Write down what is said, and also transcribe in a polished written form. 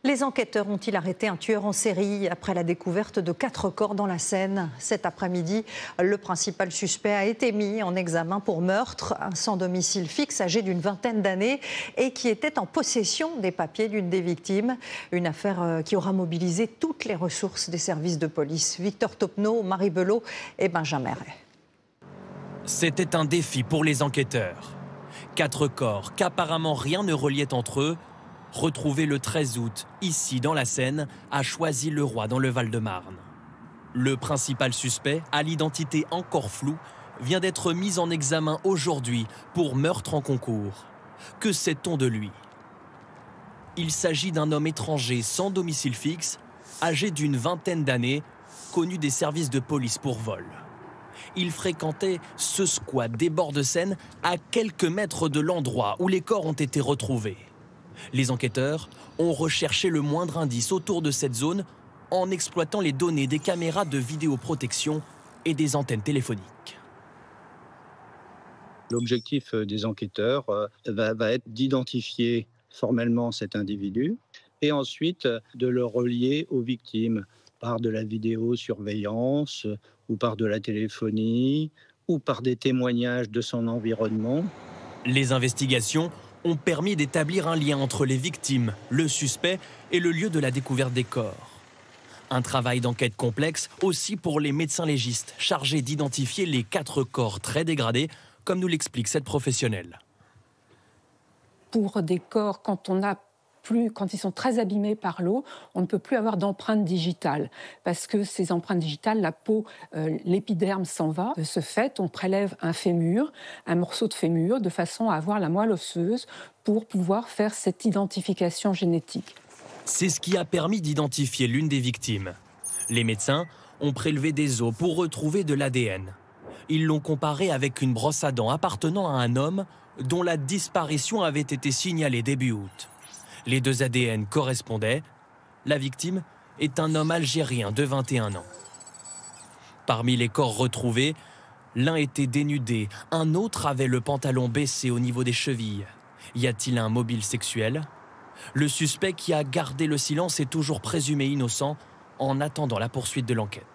Les enquêteurs ont-ils arrêté un tueur en série après la découverte de 4 corps dans la Seine? Cet après-midi, le principal suspect a été mis en examen pour meurtre, un sans domicile fixe âgé d'une vingtaine d'années et qui était en possession des papiers d'une des victimes. Une affaire qui aura mobilisé toutes les ressources des services de police. Victor Topneau, Marie Belot et Benjamin Ray. C'était un défi pour les enquêteurs. 4 corps qu'apparemment rien ne reliait entre eux, retrouvés le 13 août, ici dans la Seine, à Choisy-le-Roi dans le Val-de-Marne. Le principal suspect, à l'identité encore floue, vient d'être mis en examen aujourd'hui pour meurtre en concours. Que sait-on de lui? Il s'agit d'un homme étranger sans domicile fixe, âgé d'une vingtaine d'années, connu des services de police pour vol. Il fréquentait ce squat des bords de Seine à quelques mètres de l'endroit où les corps ont été retrouvés. Les enquêteurs ont recherché le moindre indice autour de cette zone en exploitant les données des caméras de vidéoprotection et des antennes téléphoniques. L'objectif des enquêteurs va être d'identifier formellement cet individu et ensuite de le relier aux victimes par de la vidéosurveillance ou par de la téléphonie ou par des témoignages de son environnement. Les investigations ont permis d'établir un lien entre les victimes, le suspect et le lieu de la découverte des corps. Un travail d'enquête complexe aussi pour les médecins légistes chargés d'identifier les 4 corps très dégradés, comme nous l'explique cette professionnelle. Pour des corps, quand ils sont très abîmés par l'eau, on ne peut plus avoir d'empreintes digitales parce que ces empreintes digitales, la peau, l'épiderme s'en va. De ce fait, on prélève un fémur, un morceau de fémur, de façon à avoir la moelle osseuse pour pouvoir faire cette identification génétique. C'est ce qui a permis d'identifier l'une des victimes. Les médecins ont prélevé des os pour retrouver de l'ADN. Ils l'ont comparé avec une brosse à dents appartenant à un homme dont la disparition avait été signalée début août. Les 2 ADN correspondaient. La victime est un homme algérien de 21 ans. Parmi les corps retrouvés, l'un était dénudé, un autre avait le pantalon baissé au niveau des chevilles. Y a-t-il un mobile sexuel? Le suspect qui a gardé le silence est toujours présumé innocent en attendant la poursuite de l'enquête.